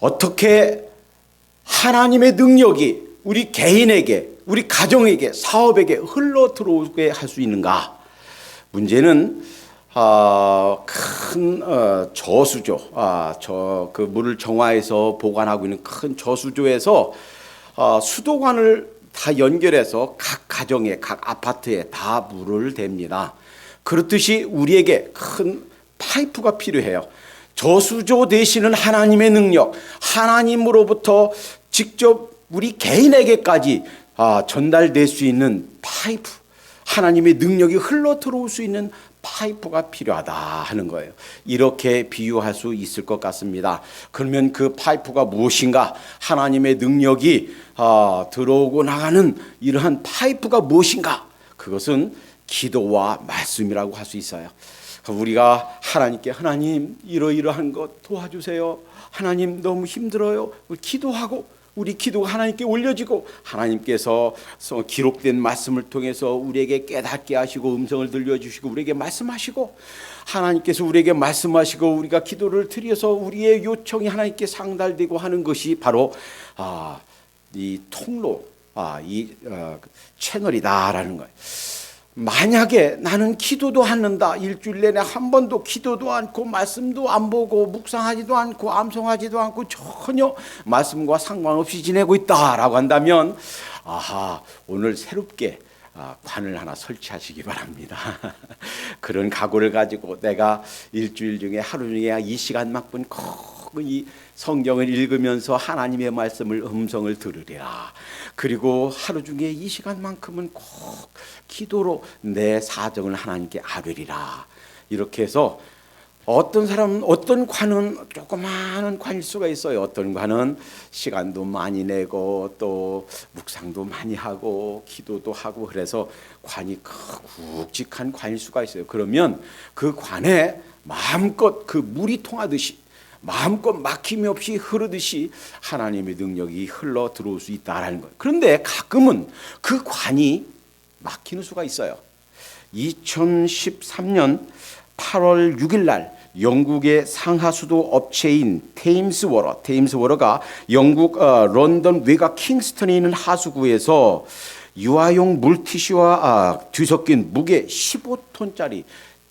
어떻게 하나님의 능력이 우리 개인에게, 우리 가정에게, 사업에게 흘러 들어오게 할 수 있는가? 문제는 큰 저수조, 그 물을 정화해서 보관하고 있는 큰 저수조에서 수도관을 다 연결해서 각 가정에, 각 아파트에 다 물을 댑니다. 그렇듯이 우리에게 큰 파이프가 필요해요. 저수조 되시는 하나님의 능력, 하나님으로부터 직접 우리 개인에게까지 전달될 수 있는 파이프, 하나님의 능력이 흘러 들어올 수 있는 파이프가 필요하다 하는 거예요. 이렇게 비유할 수 있을 것 같습니다. 그러면 그 파이프가 무엇인가? 하나님의 능력이 들어오고 나가는 이러한 파이프가 무엇인가? 그것은 기도와 말씀이라고 할 수 있어요. 우리가 하나님께 하나님 이러이러한 것 도와주세요. 하나님 너무 힘들어요. 기도하고 우리 기도가 하나님께 올려지고 하나님께서 기록된 말씀을 통해서 우리에게 깨닫게 하시고 음성을 들려주시고 우리에게 말씀하시고 하나님께서 우리에게 말씀하시고 우리가 기도를 드려서 우리의 요청이 하나님께 상달되고 하는 것이 바로 이 통로, 이 채널이다라는 거예요. 만약에 나는 기도도 않는다, 일주일 내내 한 번도 기도도 않고 말씀도 안 보고 묵상하지도 않고 암송하지도 않고 전혀 말씀과 상관없이 지내고 있다라고 한다면 오늘 새롭게 관을 하나 설치하시기 바랍니다. 그런 각오를 가지고 내가 일주일 중에 하루 중에 이 시간만큼 이 성경을 읽으면서 하나님의 말씀을 음성을 들으리라. 그리고 하루 중에 이 시간만큼은 꼭 기도로 내 사정을 하나님께 아뢰리라. 이렇게 해서 어떤 사람은 어떤 관은 조그마한 관일 수가 있어요. 어떤 관은 시간도 많이 내고 또 묵상도 많이 하고 기도도 하고 그래서 관이 굵직한 관일 수가 있어요. 그러면 그 관에 마음껏 그 물이 통하듯이 마음껏 막힘이 없이 흐르듯이 하나님의 능력이 흘러 들어올 수 있다라는 거예요. 그런데 가끔은 그 관이 막히는 수가 있어요. 2013년 8월 6일 날 영국의 상하수도 업체인 테임스워러가 영국 런던 외곽 킹스턴에 있는 하수구에서 유아용 물티슈와 뒤섞인 무게 15톤짜리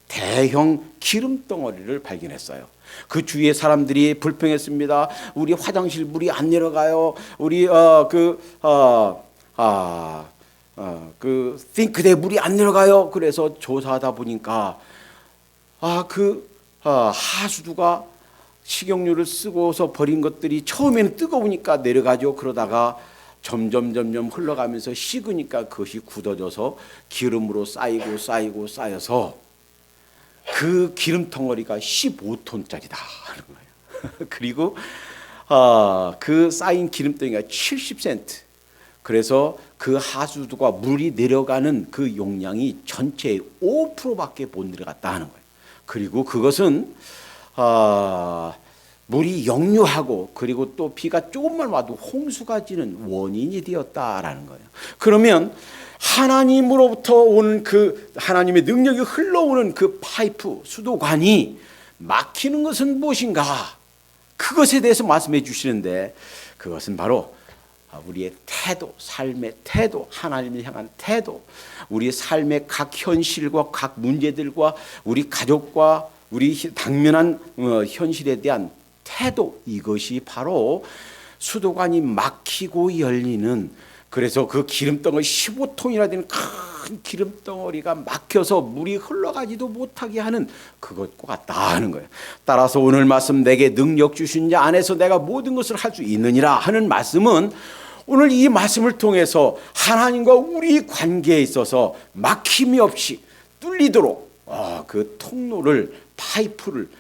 대형 기름 덩어리를 발견했어요. 그 주위의 사람들이 불평했습니다. 우리 화장실 물이 안 내려가요. 우리 그 싱크대 물이 안 내려가요. 그래서 조사하다 보니까 하수도가 식용유를 쓰고서 버린 것들이 처음에는 뜨거우니까 내려가죠. 그러다가 점점 흘러가면서 식으니까 그것이 굳어져서 기름으로 쌓여서 그 기름 덩어리가 15톤짜리다 하는 거예요. 그리고 그 쌓인 기름 덩어리가 70센트. 그래서 그 하수도가 물이 내려가는 그 용량이 전체의 5%밖에 못 내려갔다 하는 거예요. 그리고 그것은 물이 역류하고 그리고 또 비가 조금만 와도 홍수가 지는 원인이 되었다라는 거예요. 그러면 하나님으로부터 오는 그 하나님의 능력이 흘러오는 그 파이프, 수도관이 막히는 것은 무엇인가? 그것에 대해서 말씀해 주시는데 그것은 바로 우리의 태도, 삶의 태도, 하나님을 향한 태도, 우리 삶의 각 현실과 각 문제들과 우리 가족과 우리 당면한 현실에 대한 태도, 이것이 바로 수도관이 막히고 열리는, 그래서 그 기름덩어리 15톤이나 되는 큰 기름덩어리가 막혀서 물이 흘러가지도 못하게 하는 그것과 같다 하는 거예요. 따라서 오늘 말씀 내게 능력 주신 자 안에서 내가 모든 것을 할 수 있느니라 하는 말씀은 오늘 이 말씀을 통해서 하나님과 우리 관계에 있어서 막힘이 없이 뚫리도록 그 통로를, 파이프를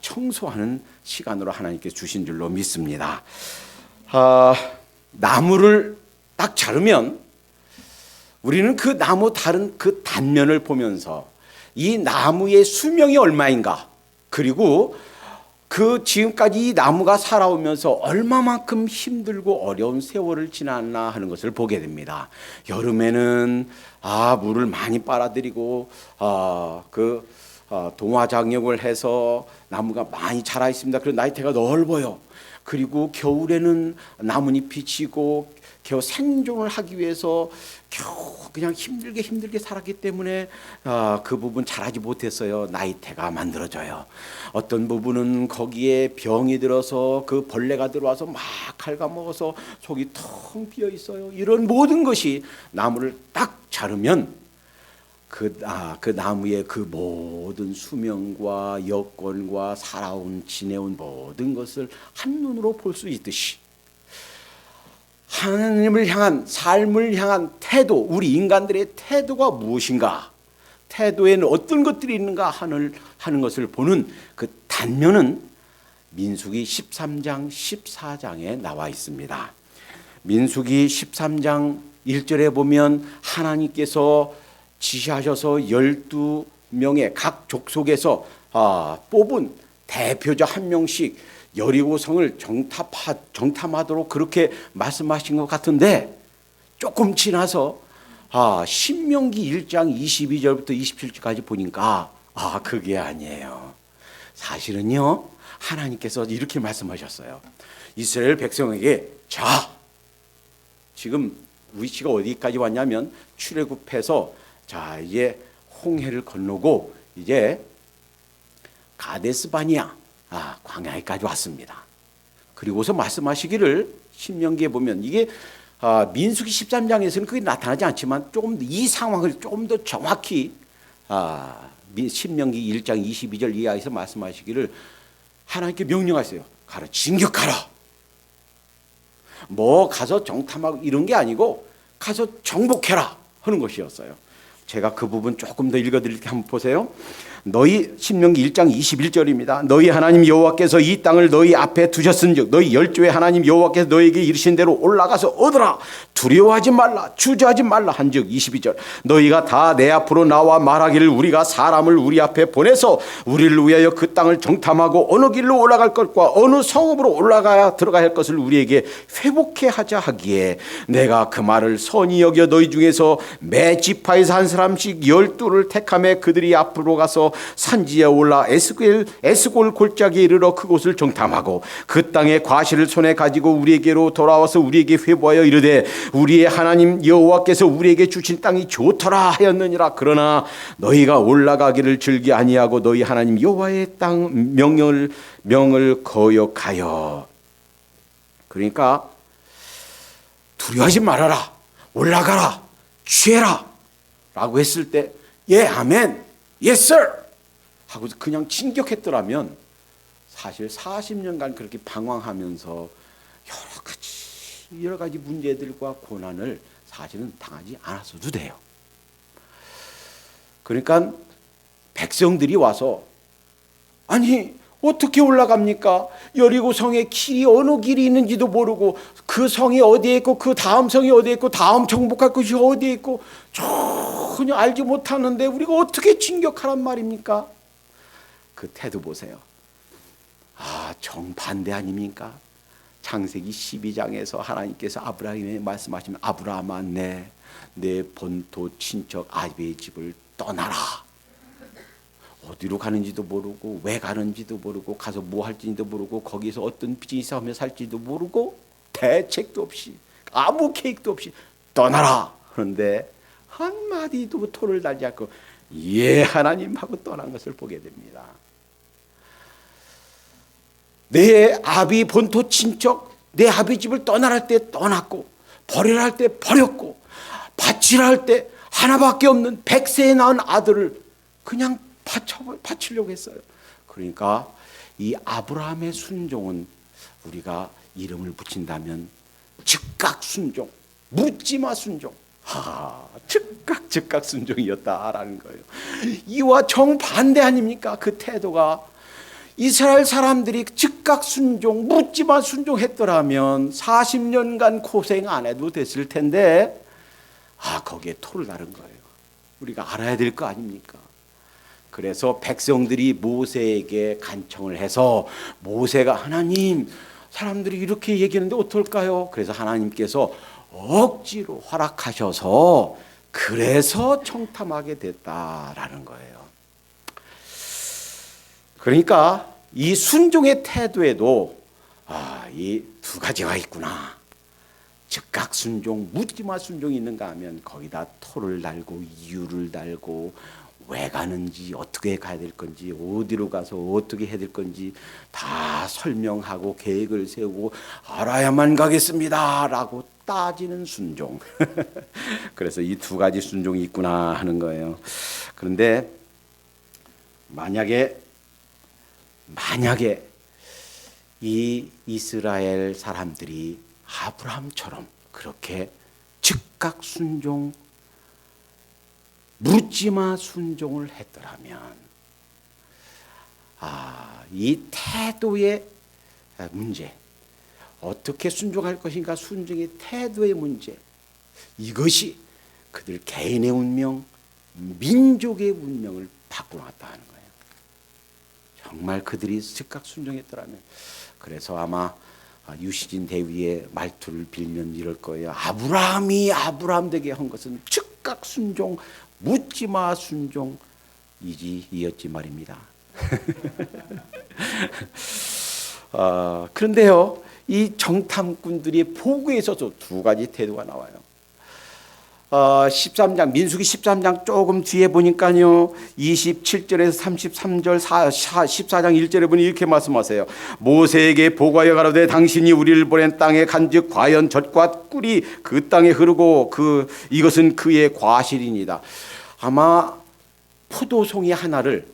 청소하는 시간으로 하나님께 주신 줄로 믿습니다. 나무를 딱 자르면 우리는 그 나무 다른 그 단면을 보면서 이 나무의 수명이 얼마인가, 그리고 그 지금까지 이 나무가 살아오면서 얼마만큼 힘들고 어려운 세월을 지났나 하는 것을 보게 됩니다. 여름에는 물을 많이 빨아들이고 동화 장육을 해서 나무가 많이 자라 있습니다. 그리고 나이테가 넓어요. 그리고 겨울에는 나뭇잎이 지고 겨우 생존을 하기 위해서 겨우 그냥 힘들게 살았기 때문에 그 부분 잘하지 못했어요. 나이테가 만들어져요. 어떤 부분은 거기에 병이 들어서 그 벌레가 들어와서 막 갉아먹어서 속이 텅 비어 있어요. 이런 모든 것이 나무를 딱 자르면 그 나무의 그 모든 수명과 여건과 지내온 모든 것을 한눈으로 볼 수 있듯이 하나님을 향한 삶을 향한 태도, 우리 인간들의 태도가 무엇인가, 태도에는 어떤 것들이 있는가 하는 것을 보는 그 단면은 민수기 13장 14장에 나와 있습니다. 민수기 13장 1절에 보면 하나님께서 지시하셔서 12명의 각 족속에서 뽑은 대표자 한 명씩 여리고성을 정탐하도록 그렇게 말씀하신 것 같은데, 조금 지나서 신명기 1장 22절부터 27절까지 보니까 그게 아니에요. 사실은요, 하나님께서 이렇게 말씀하셨어요. 이스라엘 백성에게 자, 지금 위치가 어디까지 왔냐면 출애굽해서 자 이제 홍해를 건너고 이제 가데스 바니아 광야에까지 왔습니다. 그리고서 말씀하시기를 신명기에 보면 이게 민수기 13장에서는 그게 나타나지 않지만 조금 이 상황을 조금 더 정확히 신명기 1장 22절 이하에서 말씀하시기를 하나님께 명령하세요. 가라, 진격하라. 뭐 가서 정탐하고 이런 게 아니고 가서 정복해라 하는 것이었어요. 제가 그 부분 조금 더 읽어드릴게요. 한번 보세요. 너희 신명기 1장 21절입니다. 너희 하나님 여호와께서 이 땅을 너희 앞에 두셨은즉 너희 열조의 하나님 여호와께서 너희에게 이르신 대로 올라가서 얻으라. 두려워하지 말라, 주저하지 말라 한즉 22절 너희가 다 내 앞으로 나와 말하기를 우리가 사람을 우리 앞에 보내서 우리를 위하여 그 땅을 정탐하고 어느 길로 올라갈 것과 어느 성읍으로 들어가야 할 것을 우리에게 회복해 하자 하기에 내가 그 말을 선히 여겨 너희 중에서 매 지파에서 한 사람씩 12를 택하며 그들이 앞으로 가서 산지에 올라 에스골 골짜기에 이르러 그곳을 정탐하고 그 땅의 과실을 손에 가지고 우리에게로 돌아와서 우리에게 회보하여 이르되 우리의 하나님 여호와께서 우리에게 주신 땅이 좋더라 하였느니라. 그러나 너희가 올라가기를 즐기 아니하고 너희 하나님 여호와의 땅 명을 거역하여. 그러니까 두려워하지 말아라, 올라가라, 취해라 라고 했을 때 예 아멘, yes sir 하고 그냥 진격했더라면 사실 40년간 그렇게 방황하면서 여러 가지 문제들과 고난을 사실은 당하지 않았어도 돼요. 그러니까 백성들이 와서 아니 어떻게 올라갑니까? 여리고 성의 길이 어느 길이 있는지도 모르고 그 성이 어디에 있고 그 다음 성이 어디에 있고 다음 정복할 것이 어디에 있고 전혀 알지 못하는데 우리가 어떻게 진격하란 말입니까? 그 태도 보세요. 정반대 아닙니까? 창세기 12장에서 하나님께서 아브라함에게 말씀하시면 아브라함아 내 본토 친척 아비의 집을 떠나라. 어디로 가는지도 모르고 왜 가는지도 모르고 가서 뭐 할지도 모르고 거기서 어떤 비즈니스 하며 살지도 모르고 대책도 없이 아무 계획도 없이 떠나라. 그런데 한마디도 토를 달지 않고 예 하나님 하고 떠난 것을 보게 됩니다. 내 아비 본토 친척 내 아비 집을 떠나라 할 때 떠났고 버리라 할 때 버렸고 바치라 할 때 하나밖에 없는 100세에 낳은 아들을 그냥 바치려고 했어요. 그러니까 이 아브라함의 순종은 우리가 이름을 붙인다면 즉각 순종, 묻지마 순종, 즉각 순종이었다라는 거예요. 이와 정반대 아닙니까? 그 태도가 이스라엘 사람들이 즉각 순종, 묻지마 순종했더라면 40년간 고생 안 해도 됐을 텐데 거기에 토를 다른 거예요. 우리가 알아야 될 거 아닙니까? 그래서 백성들이 모세에게 간청을 해서 모세가 하나님 사람들이 이렇게 얘기하는데 어떨까요? 그래서 하나님께서 억지로 허락하셔서 그래서 청탐하게 됐다라는 거예요. 그러니까 이 순종의 태도에도 이 두 가지가 있구나. 즉각 순종, 묻지마 순종이 있는가 하면 거기다 토를 달고 이유를 달고 왜 가는지, 어떻게 가야 될 건지, 어디로 가서 어떻게 해야 될 건지 다 설명하고 계획을 세우고 알아야만 가겠습니다 라고 따지는 순종. 그래서 이 두 가지 순종이 있구나 하는 거예요. 그런데 만약에 이 이스라엘 사람들이 아브라함처럼 그렇게 즉각 순종, 묻지마 순종을 했더라면, 이 태도의 문제, 어떻게 순종할 것인가, 순종의 태도의 문제, 이것이 그들 개인의 운명, 민족의 운명을 바꿔놨다 하는 거예요. 정말 그들이 즉각 순종했더라면. 그래서 아마 유시진 대위의 말투를 빌면 이럴 거예요. 아브라함이 아브라함 되게 한 것은 즉각 순종, 묻지마 순종 이었지 말입니다. 그런데요, 이 정탐꾼들이 보고에 있어서 두 가지 태도가 나와요. 13장, 민수기 13장 조금 뒤에 보니까요, 27절에서 33절, 14장 1절에 보니 이렇게 말씀하세요. 모세에게 보고하여 가로되 당신이 우리를 보낸 땅에 간즉 과연 젖과 꿀이 그 땅에 흐르고 이것은 그의 과실이니이다. 아마 포도송이 하나를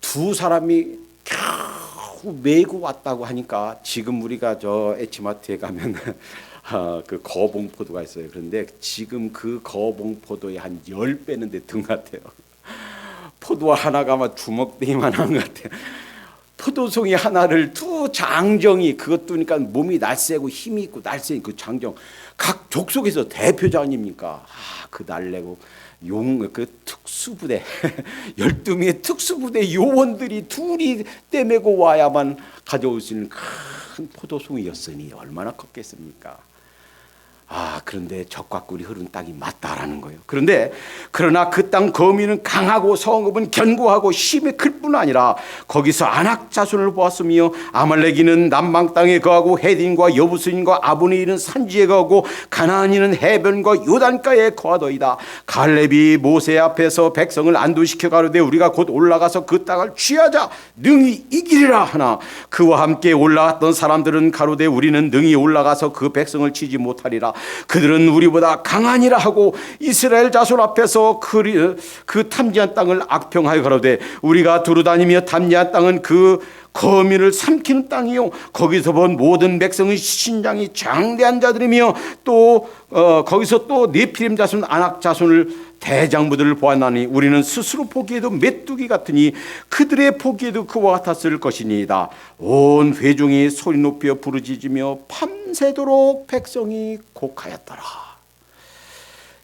두 사람이 겨우 메고 왔다고 하니까, 지금 우리가 저 H마트에 가면 그 거봉포도가 있어요. 그런데 지금 그 거봉포도의 한 10배는 된 것 같아요. 포도 하나가 아마 주먹대기만 한 것 같아요. 포도송이 하나를 두 장정이, 그것도 그러니까 몸이 날쌔고 힘이 있고 날쌔인 그 장정, 각 족속에서 대표자 아닙니까? 그 날래고 그 특수부대 12명의 특수부대 요원들이 둘이 떼매고 와야만 가져올 수 있는 큰 포도송이였으니 얼마나 컸겠습니까? 그런데 젖과 꿀이 흐른 땅이 맞다라는 거예요. 그러나 그 땅 거민은 강하고 성읍은 견고하고 힘이 클 뿐 아니라 거기서 아낙 자손을 보았으며 아말렉인은 남방 땅에 거하고 헤딘과 여부스인과 아브네인은 산지에 거하고 가나안인은 해변과 요단가에 거하더이다. 갈렙이 모세 앞에서 백성을 안도시켜 가로되 우리가 곧 올라가서 그 땅을 취하자 능히 이기리라 하나 그와 함께 올라갔던 사람들은 가로되 우리는 능히 올라가서 그 백성을 치지 못하리라. 그들은 우리보다 강하니라 하고 이스라엘 자손 앞에서 그 탐지한 땅을 악평하여 가로되 우리가 두루다니며 탐지한 땅은 그 거민을 삼키는 땅이요 거기서 본 모든 백성의 신장이 장대한 자들이며 또 거기서 또 네피림 자손 아낙 자손을 대장부들을 보았나니 우리는 스스로 보기에도 메뚜기 같으니 그들의 보기에도 그와 같았을 것이니이다. 온 회중이 소리 높여 부르짖으며 밤새도록 백성이 곡하였더라.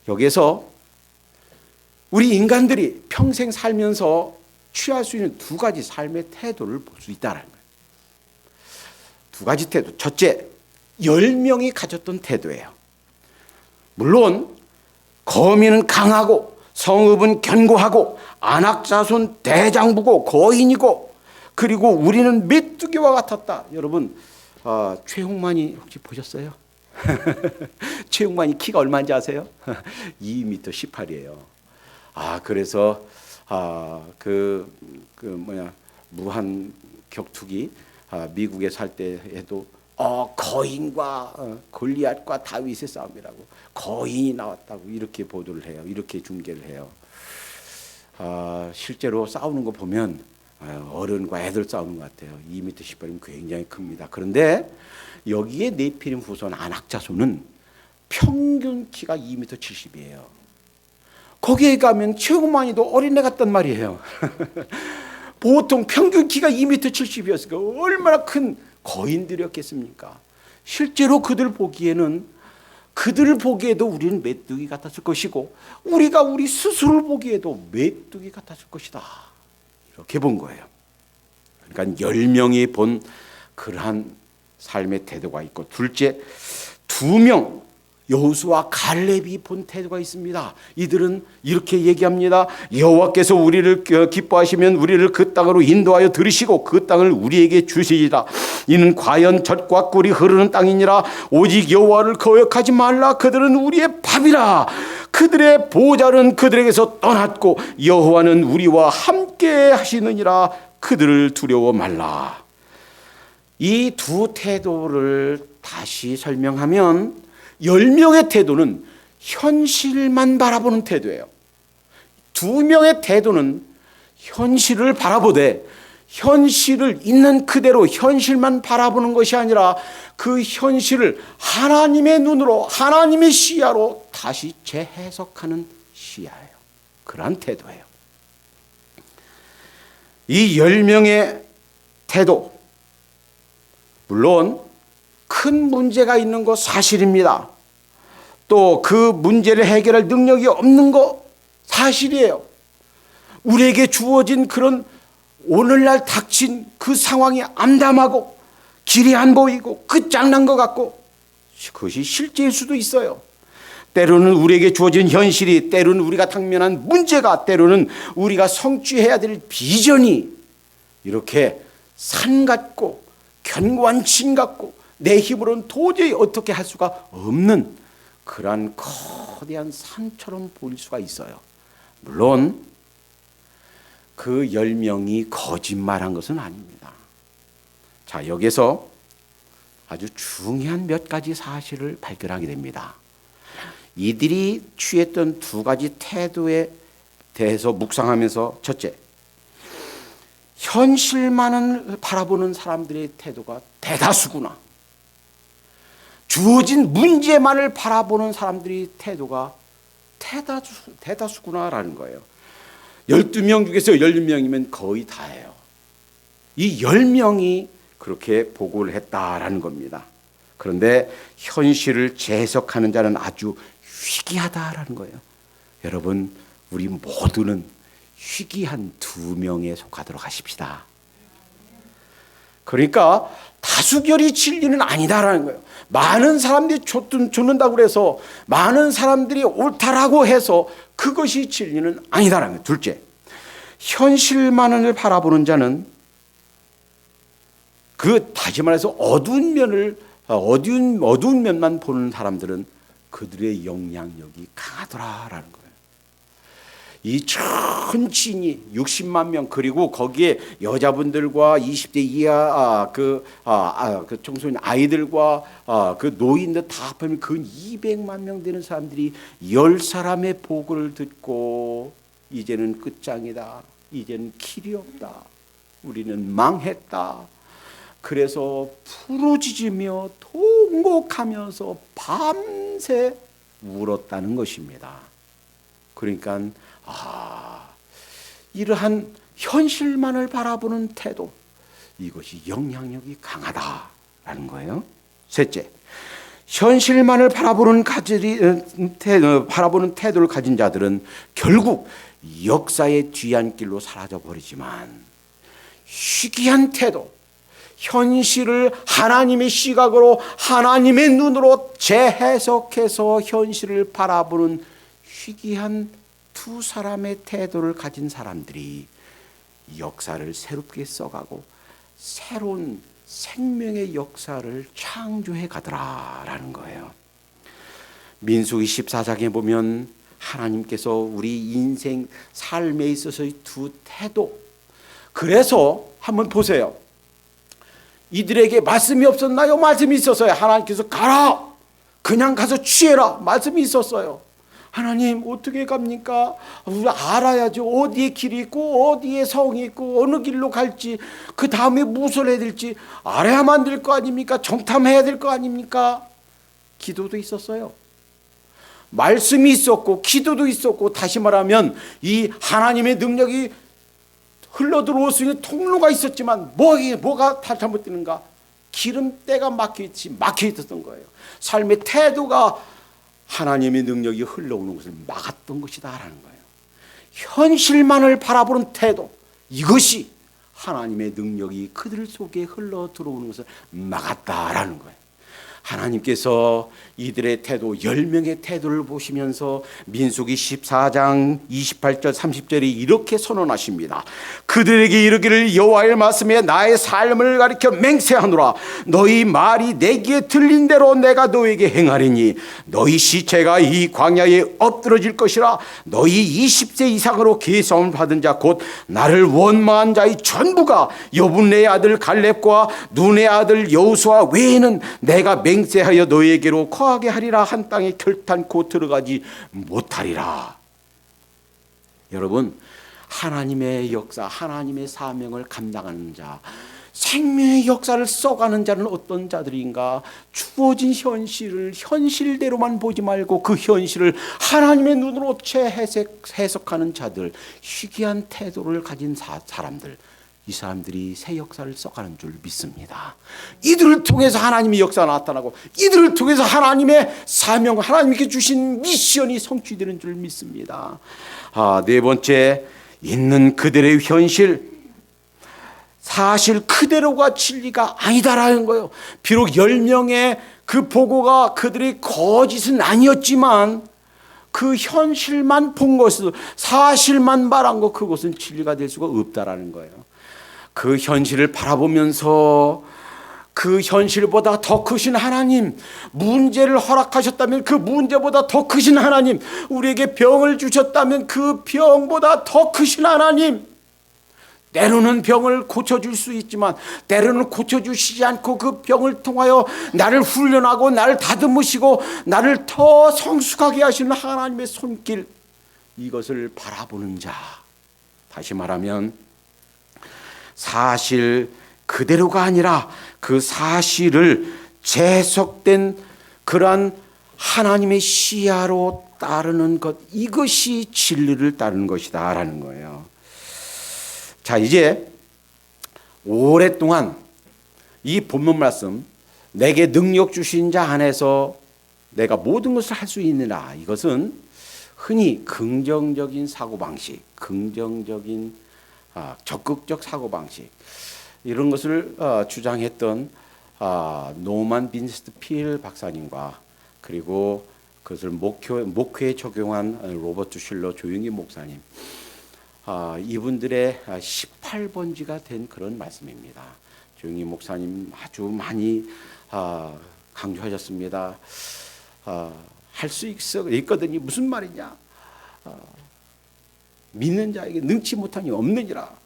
여기에서 우리 인간들이 평생 살면서 취할 수 있는 두 가지 삶의 태도를 볼 수 있다는 거예요. 두 가지 태도. 첫째, 10명이 가졌던 태도예요. 물론 거민은 강하고 성읍은 견고하고 아낙 자손 대장부고 거인이고 그리고 우리는 메뚜기와 같았다. 여러분 최홍만이 혹시 보셨어요? 최홍만이 키가 얼마인지 아세요? 2m 18이에요. 그래서 무한 격투기 미국에 살 때에도 거인과 골리앗과 다윗의 싸움이라고 거인이 나왔다고 이렇게 보도를 해요. 이렇게 중계를 해요. 실제로 싸우는 거 보면 어른과 애들 싸우는 것 같아요. 2m 18이면 굉장히 큽니다. 그런데 여기에 네피림 후손 아낙 자손은 평균 키가 2m 70이에요. 거기에 가면 최고만이도 어린애 같단 말이에요. 보통 평균 키가 2m 70이었으니까 얼마나 큰 거인들이었겠습니까? 실제로 그들 보기에도 우리는 메뚜기 같았을 것이고 우리가 우리 스스로를 보기에도 메뚜기 같았을 것이다. 이렇게 본 거예요. 그러니까 10명이 본 그러한 삶의 태도가 있고, 둘째 2명 여호수아 갈렙이 본 태도가 있습니다. 이들은 이렇게 얘기합니다. 여호와께서 우리를 기뻐하시면 우리를 그 땅으로 인도하여 들으시고 그 땅을 우리에게 주시리라. 이는 과연 젖과 꿀이 흐르는 땅이니라. 오직 여호와를 거역하지 말라. 그들은 우리의 밥이라. 그들의 보잘은 그들에게서 떠났고 여호와는 우리와 함께 하시느니라. 그들을 두려워 말라. 이 두 태도를 다시 설명하면 10명의 태도는 현실만 바라보는 태도예요. 2명의 태도는 현실을 바라보되 현실을 있는 그대로 현실만 바라보는 것이 아니라 그 현실을 하나님의 눈으로 하나님의 시야로 다시 재해석하는 시야예요. 그러한 태도예요. 이 10명의 태도, 물론 큰 문제가 있는 거 사실입니다. 또 그 문제를 해결할 능력이 없는 거 사실이에요. 우리에게 주어진 그런 오늘날 닥친 그 상황이 암담하고 길이 안 보이고 끝장난 것 같고 그것이 실제일 수도 있어요. 때로는 우리에게 주어진 현실이, 때로는 우리가 당면한 문제가, 때로는 우리가 성취해야 될 비전이 이렇게 산 같고 견고한 진 같고 내 힘으로는 도저히 어떻게 할 수가 없는 그러한 거대한 산처럼 보일 수가 있어요. 물론 그 10명이 거짓말한 것은 아닙니다. 자, 여기서 아주 중요한 몇 가지 사실을 발견하게 됩니다. 이들이 취했던 2가지 태도에 대해서 묵상하면서, 첫째, 현실만을 바라보는 사람들의 태도가 대다수구나. 주어진 문제만을 바라보는 사람들의 태도가 대다수구나라는 거예요. 12명 중에서 10명이면 거의 다예요. 이 10명이 그렇게 보고를 했다라는 겁니다. 그런데 현실을 재해석하는 자는 아주 희귀하다라는 거예요. 여러분, 우리 모두는 희귀한 2명에 속하도록 하십시다. 그러니까 다수결이 진리는 아니다라는 거예요. 많은 사람들이 줬는다고 그래서 많은 사람들이 옳다라고 해서 그것이 진리는 아니다라는 거예요. 둘째, 현실만을 바라보는 자는 다시 말해서 어두운 면만 보는 사람들은 그들의 영향력이 강하더라라는 거예요. 이 전 진이 60만 명, 그리고 거기에 여자분들과 20대 이하 그 청소년 아이들과 그 노인들 다 합하면 근 200만 명 되는 사람들이 10사람의 보고를 듣고 이제는 끝장이다. 이제는 길이 없다. 우리는 망했다. 그래서 부르짖으며 통곡하면서 밤새 울었다는 것입니다. 그러니까 이러한 현실만을 바라보는 태도, 이것이 영향력이 강하다라는 거예요. 셋째, 현실만을 바라보는 태도를 가진 자들은 결국 역사의 뒤안길로 사라져버리지만, 희귀한 태도, 현실을 하나님의 시각으로 하나님의 눈으로 재해석해서 현실을 바라보는 희귀한 2사람의 태도를 가진 사람들이 역사를 새롭게 써가고 새로운 생명의 역사를 창조해 가더라라는 거예요. 민수기 14장에 보면 하나님께서 우리 인생 삶에 있어서의 2 태도, 그래서 한번 보세요. 이들에게 말씀이 없었나요? 말씀이 있었어요. 하나님께서 가라, 그냥 가서 취해라, 말씀이 있었어요. 하나님 어떻게 갑니까? 우리 알아야죠. 어디에 길이 있고 어디에 성이 있고 어느 길로 갈지, 그 다음에 무엇을 해야 될지 알아야만 될 거 아닙니까? 정탐해야 될 거 아닙니까? 기도도 있었어요. 말씀이 있었고 기도도 있었고, 다시 말하면 이 하나님의 능력이 흘러들어올 수 있는 통로가 있었지만 뭐가 다 잘못되는가? 기름때가 막혀 있었던 거예요. 삶의 태도가 하나님의 능력이 흘러오는 것을 막았던 것이다라는 거예요. 현실만을 바라보는 태도, 이것이 하나님의 능력이 그들 속에 흘러 들어오는 것을 막았다라는 거예요. 하나님께서 이들의 태도, 10명의 태도를 보시면서 민수기 14장 28절 30절에 이렇게 선언하십니다. 그들에게 이르기를 여호와의 말씀에 나의 삶을 가리켜 맹세하노라. 너희 말이 내 귀에 들린 대로 내가 너에게 행하리니 너희 시체가 이 광야에 엎드러질 것이라. 너희 20세 이상으로 계성을 받은 자 곧 나를 원망한 자의 전부가 여분의 아들 갈렙과 눈의 아들 여호수아 외에는 내가 맹세하여 너희에게로 거하게 하리라. 한 땅에 결탄코 들어가지 못하리라. 여러분, 하나님의 역사, 하나님의 사명을 감당하는 자, 생명의 역사를 써가는 자는 어떤 자들인가? 주어진 현실을 현실대로만 보지 말고 그 현실을 하나님의 눈으로 해석하는 자들, 희귀한 태도를 가진 사람들, 이 사람들이 새 역사를 써가는 줄 믿습니다. 이들을 통해서 하나님의 역사가 나타나고 이들을 통해서 하나님의 사명, 하나님께 주신 미션이 성취되는 줄 믿습니다. 네 번째, 있는 그들의 현실, 사실 그대로가 진리가 아니다라는 거예요. 비록 10명의 그 보고가 그들의 거짓은 아니었지만 그 현실만 본 것은, 사실만 말한 것, 그것은 진리가 될 수가 없다라는 거예요. 그 현실을 바라보면서 그 현실보다 더 크신 하나님, 문제를 허락하셨다면 그 문제보다 더 크신 하나님, 우리에게 병을 주셨다면 그 병보다 더 크신 하나님, 때로는 병을 고쳐줄 수 있지만 때로는 고쳐주시지 않고 그 병을 통하여 나를 훈련하고 나를 다듬으시고 나를 더 성숙하게 하시는 하나님의 손길, 이것을 바라보는 자, 다시 말하면 사실 그대로가 아니라 그 사실을 재석된 그러한 하나님의 시야로 따르는 것, 이것이 진리를 따르는 것이다 라는 거예요. 자, 이제 오랫동안 이 본문 말씀, 내게 능력 주신 자 안에서 내가 모든 것을 할 수 있느라, 이것은 흔히 긍정적인 사고방식, 긍정적인 적극적 사고방식, 이런 것을 주장했던 노만 빈스트 필 박사님과 그리고 그것을 목회에 적용한 로버트 슐러 조용기 목사님, 이분들의 18번지가 된 그런 말씀입니다. 조용기 목사님 아주 많이 강조하셨습니다. 할 수 있거든요. 무슨 말이냐? 믿는 자에게 능치 못함이 없느니라.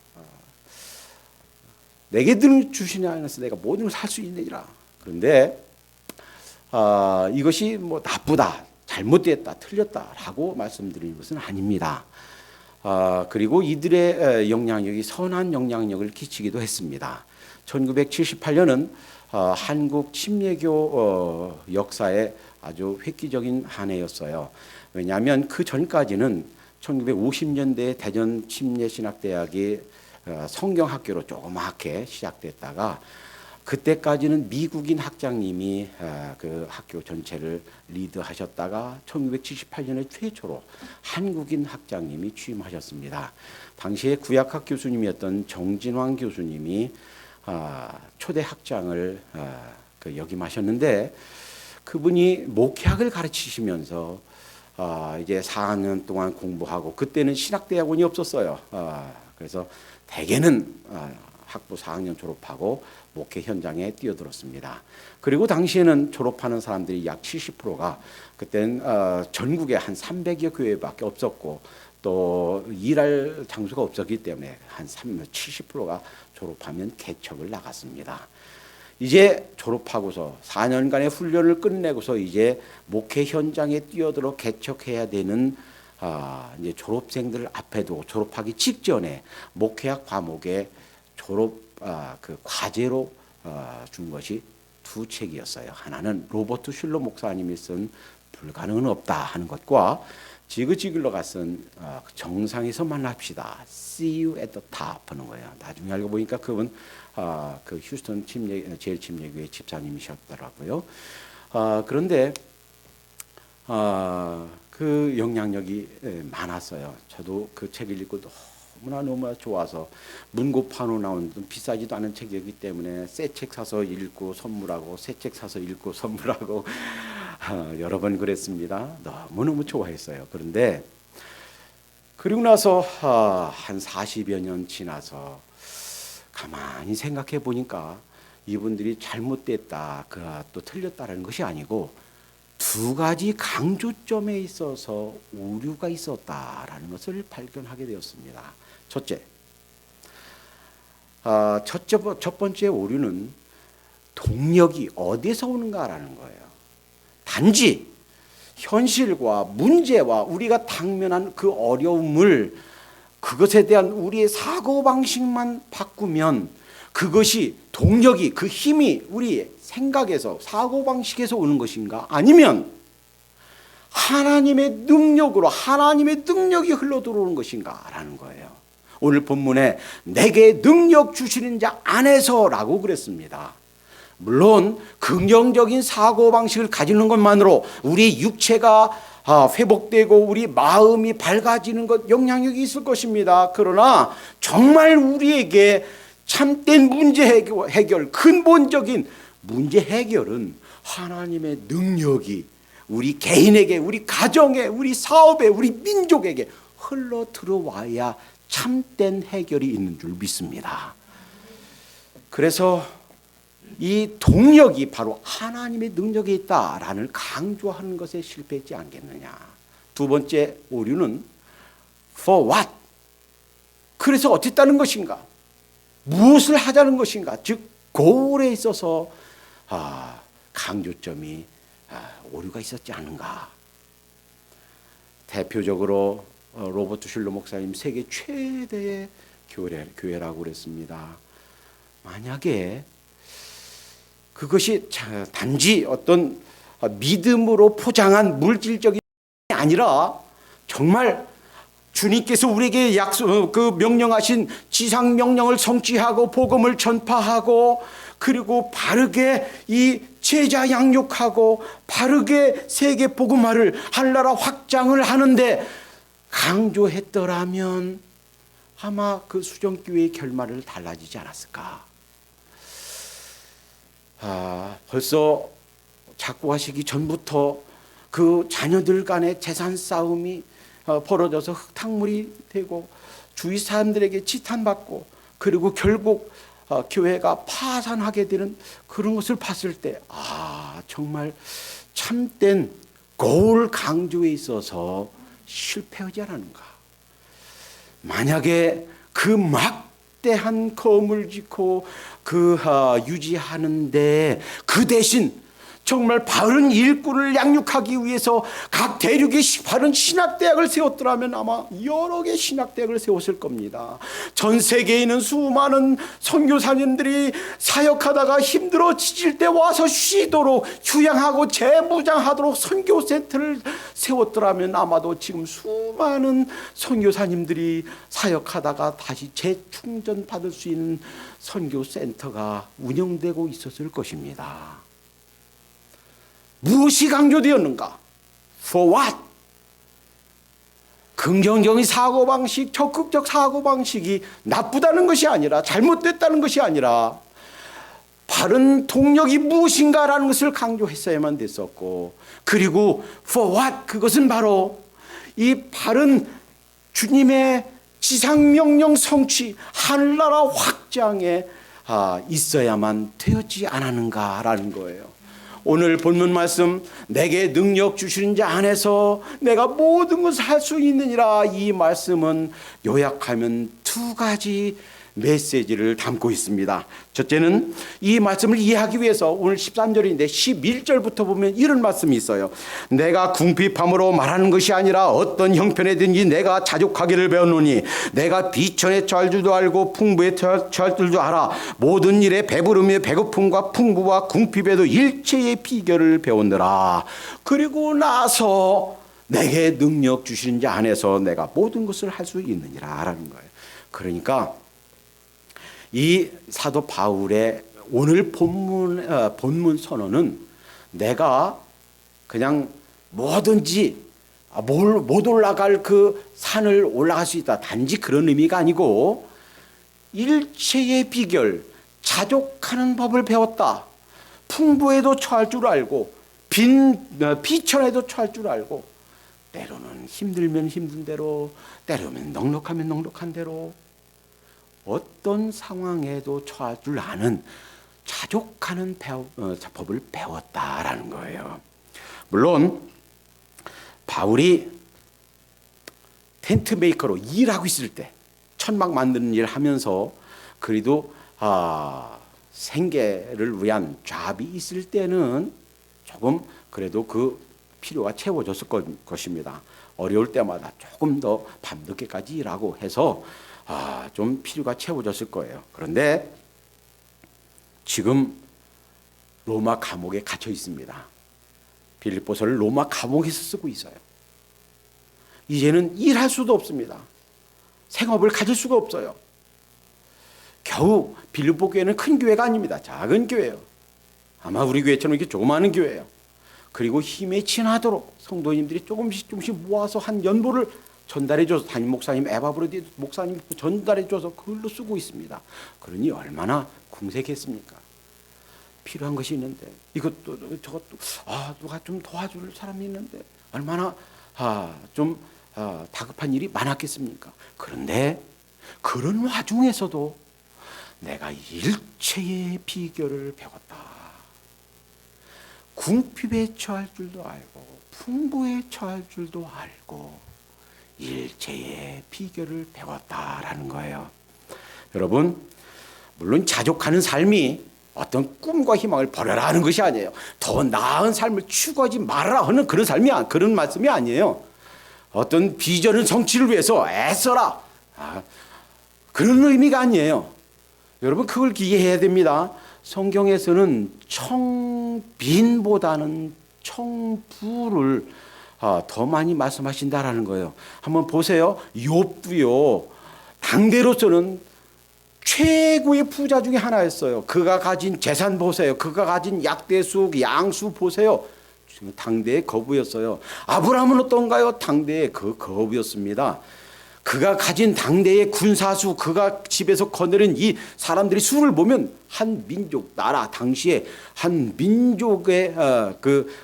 내게 늘 주시냐 하면서 내가 모든 걸 할 수 있느니라. 그런데 이것이 뭐 나쁘다, 잘못됐다, 틀렸다라고 말씀드리는 것은 아닙니다. 그리고 이들의 영향력이 선한 영향력을 끼치기도 했습니다. 1978년은 한국 침례교 역사의 아주 획기적인 한 해였어요. 왜냐하면 그 전까지는 1950년대 대전 침례신학대학이 성경학교로 조그맣게 시작됐다가 그때까지는 미국인 학장님이 그 학교 전체를 리드하셨다가 1978년에 최초로 한국인 학장님이 취임하셨습니다. 당시에 구약학 교수님이었던 정진왕 교수님이 초대 학장을 역임하셨는데, 그분이 목회학을 가르치시면서 이제 4년 동안 공부하고, 그때는 신학대학원이 없었어요. 그래서 대개는 학부 4학년 졸업하고 목회 현장에 뛰어들었습니다. 그리고 당시에는 졸업하는 사람들이 약 70%가 그때는 전국에 한 300여 교회밖에 없었고 또 일할 장소가 없었기 때문에 한 70%가 졸업하면 개척을 나갔습니다. 이제 졸업하고서 4년간의 훈련을 끝내고서 이제 목회 현장에 뛰어들어 개척해야 되는 이제 졸업생들 앞에 두고 졸업하기 직전에 목회학 과목에 졸업 그 과제로 준 것이 두 책이었어요. 하나는 로버트 슐러 목사님이 쓴 불가능은 없다 하는 것과 지그 지글러가 쓴 정상에서 만납시다. See you at the top 하는 거예요. 나중에 알고 보니까 그분 그 휴스턴 제일 침례교회 집사님이셨더라고요. 그런데 그 영향력이 많았어요. 저도 그 책을 읽고 너무나 좋아서 문고판으로 나온 비싸지도 않은 책이기 때문에 새 책 사서 읽고 선물하고 새 책 사서 읽고 선물하고 여러 번 그랬습니다. 너무너무 좋아했어요. 그런데 그리고 나서 한 40여 년 지나서 가만히 생각해 보니까 이분들이 잘못됐다, 또 틀렸다라는 것이 아니고 두 가지 강조점에 있어서 오류가 있었다라는 것을 발견하게 되었습니다. 첫 번째 오류는 동력이 어디서 오는가라는 거예요. 단지 현실과 문제와 우리가 당면한 그 어려움을, 그것에 대한 우리의 사고방식만 바꾸면 그것이 동력이, 그 힘이 우리 생각에서, 사고방식에서 오는 것인가? 아니면 하나님의 능력으로, 하나님의 능력이 흘러 들어오는 것인가? 라는 거예요. 오늘 본문에 내게 능력 주시는 자 안에서라고 그랬습니다. 물론 긍정적인 사고방식을 가지는 것만으로 우리 육체가 회복되고 우리 마음이 밝아지는 것 영향력이 있을 것입니다. 그러나 정말 우리에게 참된 문제 해결, 근본적인 문제 해결은 하나님의 능력이 우리 개인에게, 우리 가정에, 우리 사업에, 우리 민족에게 흘러 들어와야 참된 해결이 있는 줄 믿습니다. 그래서 이 동력이 바로 하나님의 능력에 있다라는 강조하는 것에 실패했지 않겠느냐. 두 번째 오류는 for what? 그래서 어쨌다는 것인가? 무엇을 하자는 것인가? 즉 goal에 있어서 강조점이 오류가 있었지 않은가. 대표적으로 로버트 슐러 목사님 세계 최대의 교회라고 그랬습니다. 만약에 그것이 단지 어떤 믿음으로 포장한 물질적인 게 아니라 정말 주님께서 우리에게 명령하신 지상 명령을 성취하고 복음을 전파하고 그리고 바르게 이 제자 양육하고 바르게 세계 복음화를 하늘나라 확장을 하는데 강조했더라면 아마 그 수정교회의 결말을 달라지지 않았을까. 벌써 작고하시기 전부터 그 자녀들 간의 재산 싸움이 벌어져서 흙탕물이 되고 주위 사람들에게 지탄받고 그리고 결국 교회가 파산하게 되는 그런 것을 봤을 때 정말 참된 고울 강조에 있어서 실패하지 않았는가. 만약에 그 막대한 건물 짓고 유지하는데 그 대신 정말 바른 일꾼을 양육하기 위해서 각 대륙에 바른 신학대학을 세웠더라면 아마 여러 개의 신학대학을 세웠을 겁니다. 전 세계에 있는 수많은 선교사님들이 사역하다가 힘들어 지칠 때 와서 쉬도록 휴양하고 재무장하도록 선교센터를 세웠더라면 아마도 지금 수많은 선교사님들이 사역하다가 다시 재충전 받을 수 있는 선교센터가 운영되고 있었을 것입니다. 무엇이 강조되었는가? For what? 긍정적인 사고방식, 적극적 사고방식이 나쁘다는 것이 아니라, 잘못됐다는 것이 아니라 바른 동력이 무엇인가라는 것을 강조했어야만 됐었고, 그리고 for what? 그것은 바로 이 바른 주님의 지상명령 성취, 하늘나라 확장에 있어야만 되었지 않았는가라는 거예요. 오늘 본문 말씀 내게 능력 주시는 자 안에서 내가 모든 것을 할 수 있느니라, 이 말씀은 요약하면 두 가지 메시지를 담고 있습니다. 첫째는 이 말씀을 이해하기 위해서 오늘 13절인데 11절부터 보면 이런 말씀이 있어요. 내가 궁핍함으로 말하는 것이 아니라 어떤 형편에든지 내가 자족하기를 배웠노니 내가 비천에 처할 줄도 알고 풍부에 처할 줄도 알아. 모든 일에 배부름에 배고픔과 풍부와 궁핍에도 일체의 비결을 배웠느라. 그리고 나서 내게 능력 주시는 자 안에서 내가 모든 것을 할 수 있느니라 라는 거예요. 그러니까 이 사도 바울의 오늘 본문 선언은 내가 그냥 뭐든지 못 올라갈 그 산을 올라갈 수 있다. 단지 그런 의미가 아니고 일체의 비결, 자족하는 법을 배웠다. 풍부에도 처할 줄 알고 비천에도 처할 줄 알고 때로는 힘들면 힘든 대로 때로는 넉넉하면 넉넉한 대로 어떤 상황에도 처할 줄 아는 자족하는 법을 배웠다라는 거예요. 물론 바울이 텐트 메이커로 일하고 있을 때 천막 만드는 일 하면서 그래도 생계를 위한 잡이 있을 때는 조금 그래도 그 필요가 채워졌을 것입니다. 어려울 때마다 조금 더 밤늦게까지 일하고 해서 좀 필요가 채워졌을 거예요. 그런데 지금 로마 감옥에 갇혀 있습니다. 빌립보서를 로마 감옥에서 쓰고 있어요. 이제는 일할 수도 없습니다. 생업을 가질 수가 없어요. 겨우 빌립보 교회는 큰 교회가 아닙니다. 작은 교회예요. 아마 우리 교회처럼 이렇게 조그마한 교회예요. 그리고 힘에 친하도록 성도님들이 조금씩 모아서 한 연보를 전달해줘서 담임 목사님 에바브로디 목사님 전달해줘서 그걸로 쓰고 있습니다. 그러니 얼마나 궁색했습니까? 필요한 것이 있는데 이것도 저것도 누가 좀 도와줄 사람이 있는데 얼마나 좀 다급한 일이 많았겠습니까? 그런데 그런 와중에서도 내가 일체의 비결을 배웠다. 궁핍에 처할 줄도 알고 풍부에 처할 줄도 알고 일체의 비결을 배웠다라는 거예요. 여러분, 물론 자족하는 삶이 어떤 꿈과 희망을 버려라 하는 것이 아니에요. 더 나은 삶을 추구하지 말아라 하는 그런 말씀이 아니에요. 어떤 비전을 성취를 위해서 애써라. 그런 의미가 아니에요. 여러분, 그걸 기억해야 됩니다. 성경에서는 청빈보다는 청부를 더 많이 말씀하신다라는 거예요. 한번 보세요. 욥도요. 당대로서는 최고의 부자 중에 하나였어요. 그가 가진 재산 보세요. 그가 가진 약대수, 양수 보세요. 당대의 거부였어요. 아브라함은 어떤가요? 당대의 그 거부였습니다. 그가 가진 당대의 군사수, 그가 집에서 거느린 이 사람들이 수를 보면 한 민족, 나라, 당시에 한 민족의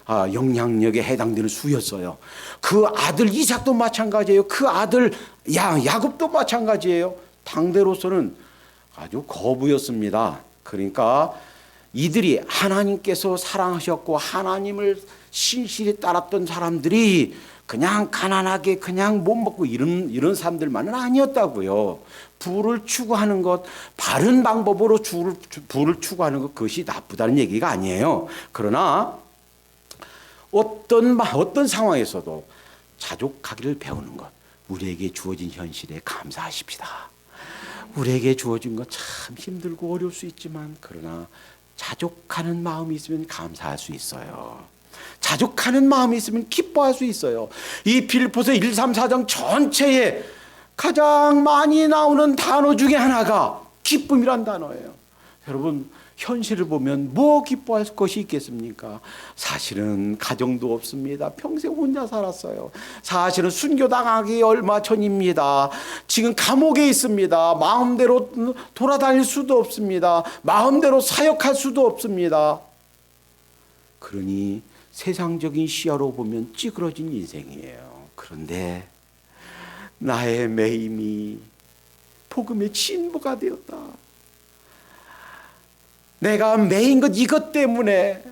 영향력에 해당되는 수였어요. 그 아들 이삭도 마찬가지예요. 그 아들 야곱도 마찬가지예요. 당대로서는 아주 거부였습니다. 그러니까 이들이 하나님께서 사랑하셨고 하나님을 신실히 따랐던 사람들이 그냥 가난하게 그냥 못 먹고 이런 사람들만은 아니었다고요. 부를 추구하는 것, 바른 방법으로 부를 추구하는 것, 그것이 나쁘다는 얘기가 아니에요. 그러나 어떤 상황에서도 자족하기를 배우는 것, 우리에게 주어진 현실에 감사하십시다. 우리에게 주어진 것 참 힘들고 어려울 수 있지만 그러나 자족하는 마음이 있으면 감사할 수 있어요. 자족하는 마음이 있으면 기뻐할 수 있어요. 이 빌립보서 1, 3, 4장 전체에 가장 많이 나오는 단어 중에 하나가 기쁨이란 단어예요. 여러분, 현실을 보면 뭐 기뻐할 것이 있겠습니까? 사실은 가정도 없습니다. 평생 혼자 살았어요. 사실은 순교당하기 얼마 전입니다. 지금 감옥에 있습니다. 마음대로 돌아다닐 수도 없습니다. 마음대로 사역할 수도 없습니다. 그러니 세상적인 시야로 보면 찌그러진 인생이에요. 그런데 나의 매임이 복음의 진보가 되었다. 내가 매인 것 이것 때문에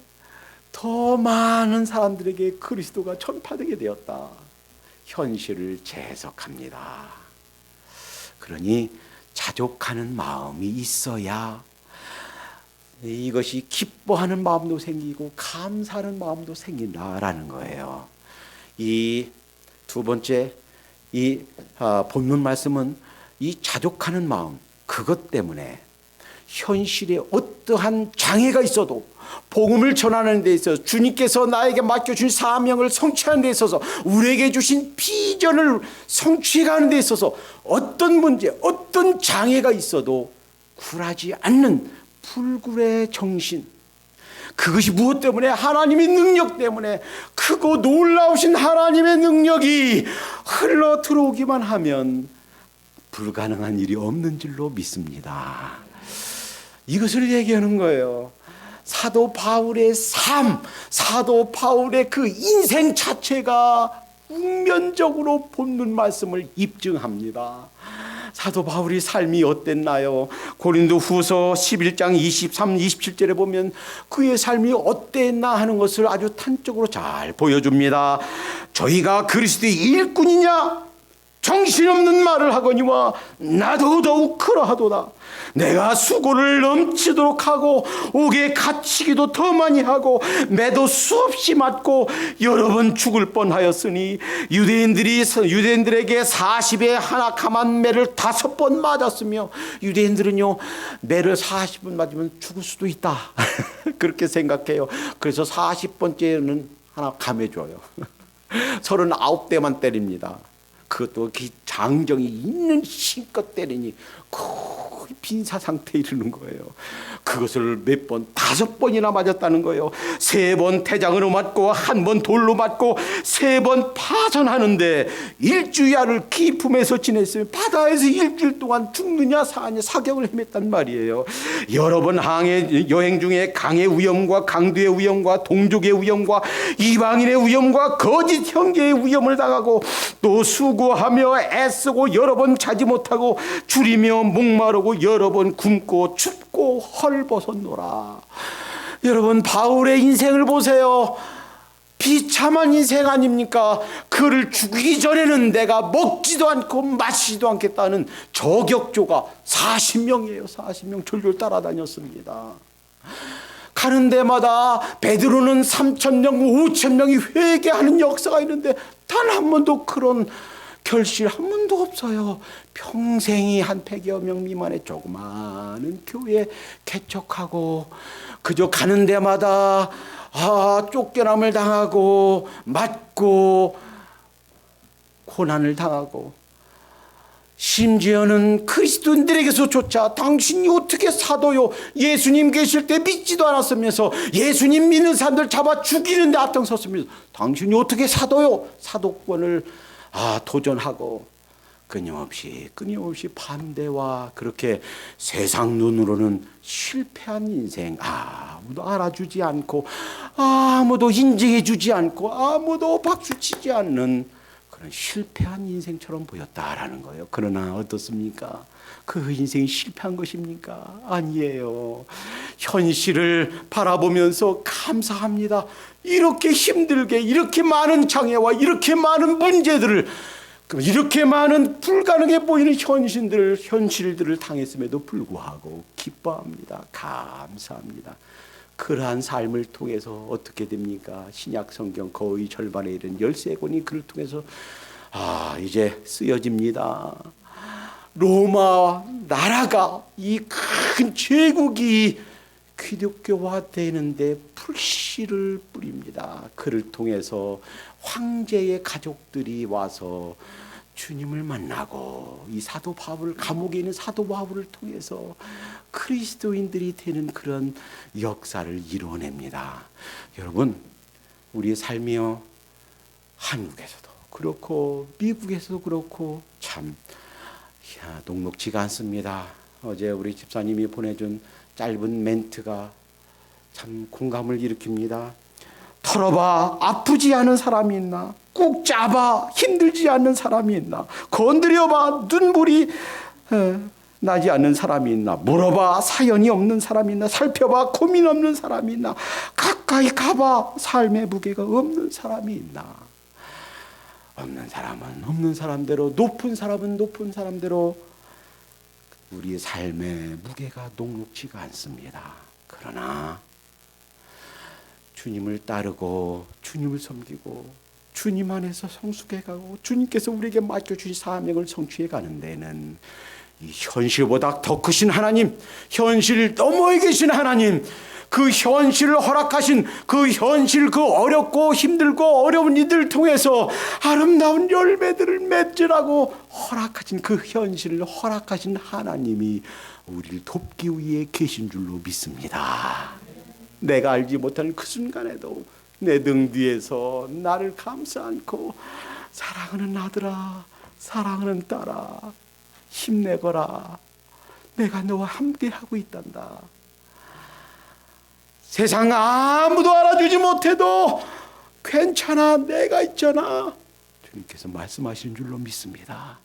더 많은 사람들에게 그리스도가 전파되게 되었다. 현실을 재해석합니다. 그러니 자족하는 마음이 있어야 이것이 기뻐하는 마음도 생기고 감사하는 마음도 생긴다라는 거예요. 이 두 번째 이 본문 말씀은 이 자족하는 마음, 그것 때문에 현실에 어떠한 장애가 있어도 복음을 전하는 데 있어서 주님께서 나에게 맡겨준 사명을 성취하는 데 있어서 우리에게 주신 비전을 성취해가는 데 있어서 어떤 문제, 어떤 장애가 있어도 굴하지 않는 불굴의 정신, 그것이 무엇 때문에? 하나님의 능력 때문에. 크고 놀라우신 하나님의 능력이 흘러 들어오기만 하면 불가능한 일이 없는 줄로 믿습니다. 이것을 얘기하는 거예요. 사도 바울의 삶, 사도 바울의 그 인생 자체가 uk면적으로 본문 말씀을 입증합니다. 사도 바울의 삶이 어땠나요? 고린도 후서 11장 23, 27절에 보면 그의 삶이 어땠나 하는 것을 아주 탄적으로 잘 보여줍니다. 저희가 그리스도의 일꾼이냐? 정신없는 말을 하거니와 나도 더욱 그러하도다. 내가 수고를 넘치도록 하고 옥에 갇히기도 더 많이 하고 매도 수없이 맞고 여러 번 죽을 뻔하였으니 유대인들에게 40에 하나 감한 매를 5번 맞았으며, 유대인들은요 매를 40번 맞으면 죽을 수도 있다 그렇게 생각해요. 그래서 40번째는 하나 감해줘요. 39대만 때립니다. 그것도 장정이 있는 힘껏 때리니 거의 빈사 상태에 이르는 거예요. 그것을 몇 번, 5번이나 맞았다는 거예요. 3번 태장으로 맞고 1번 돌로 맞고 3번 파전하는데 일주야를 기품에서 지냈으며 바다에서 일주일 동안 죽느냐 사느냐 사경을 헤맸단 말이에요. 여러 번 여행 중에 강의 위험과 강도의 위험과 동족의 위험과 이방인의 위험과 거짓 형제의 위험을 당하고 또 수고하며 애쓰고 여러 번 자지 못하고 줄이며 목마르고 여러 번 굶고 춥고 헐벗었노라. 여러분, 바울의 인생을 보세요. 비참한 인생 아닙니까? 그를 죽이기 전에는 내가 먹지도 않고 마시지도 않겠다는 저격조가 40명이에요. 40명 졸졸 따라다녔습니다. 가는 데마다 베드로는 3,000명, 5,000명이 회개하는 역사가 있는데 단 한 번도 그런 결실 한 번도 없어요. 평생이 한 100여 명 미만의 조그마한 교회 개척하고 그저 가는 데마다 쫓겨남을 당하고 맞고 고난을 당하고, 심지어는 그리스도인들에게서조차 당신이 어떻게 사도요? 예수님 계실 때 믿지도 않았으면서 예수님 믿는 사람들 잡아 죽이는데 앞장섰으면서 당신이 어떻게 사도요? 사도권을 도전하고 끊임없이 반대와 그렇게 세상 눈으로는 실패한 인생, 아무도 알아주지 않고 아무도 인정해 주지 않고 아무도 박수치지 않는 그런 실패한 인생처럼 보였다라는 거예요. 그러나 어떻습니까? 그 인생이 실패한 것입니까? 아니에요. 현실을 바라보면서 감사합니다. 이렇게 힘들게 이렇게 많은 장애와 이렇게 많은 문제들을, 이렇게 많은 불가능해 보이는 현실들을 당했음에도 불구하고 기뻐합니다. 감사합니다. 그러한 삶을 통해서 어떻게 됩니까? 신약 성경 거의 절반에 이른 13권이 그를 통해서 이제 쓰여집니다. 로마 나라가, 이 큰 제국이 기독교화되는데 불씨를 뿌립니다. 그를 통해서 황제의 가족들이 와서 주님을 만나고, 이 사도 바울, 감옥에 있는 사도 바울을 통해서 그리스도인들이 되는 그런 역사를 이루어냅니다. 여러분, 우리의 삶이요, 한국에서도 그렇고 미국에서도 그렇고 참 녹록지가 않습니다. 어제 우리 집사님이 보내준 짧은 멘트가 참 공감을 일으킵니다. 털어봐 아프지 않은 사람이 있나? 꾹 짜봐 힘들지 않는 사람이 있나? 건드려봐 눈물이 나지 않는 사람이 있나? 물어봐 사연이 없는 사람이 있나? 살펴봐 고민 없는 사람이 있나? 가까이 가봐 삶의 무게가 없는 사람이 있나? 없는 사람은 없는 사람대로, 높은 사람은 높은 사람대로 우리의 삶의 무게가 녹록지가 않습니다. 그러나 주님을 따르고 주님을 섬기고 주님 안에서 성숙해가고 주님께서 우리에게 맡겨주신 사명을 성취해 가는 데는 이 현실보다 더 크신 하나님, 현실 너머에 계신 하나님, 그 현실을 허락하신 그 현실, 그 어렵고 힘들고 어려운 이들을 통해서 아름다운 열매들을 맺으라고 허락하신 그 현실을 허락하신 하나님이 우리를 돕기 위해 계신 줄로 믿습니다. 내가 알지 못하는 그 순간에도 내 등 뒤에서 나를 감싸 안고 사랑하는 아들아, 사랑하는 딸아, 힘내거라. 내가 너와 함께 하고 있단다. 세상 아무도 알아주지 못해도 괜찮아, 내가 있잖아. 주님께서 말씀하시는 줄로 믿습니다.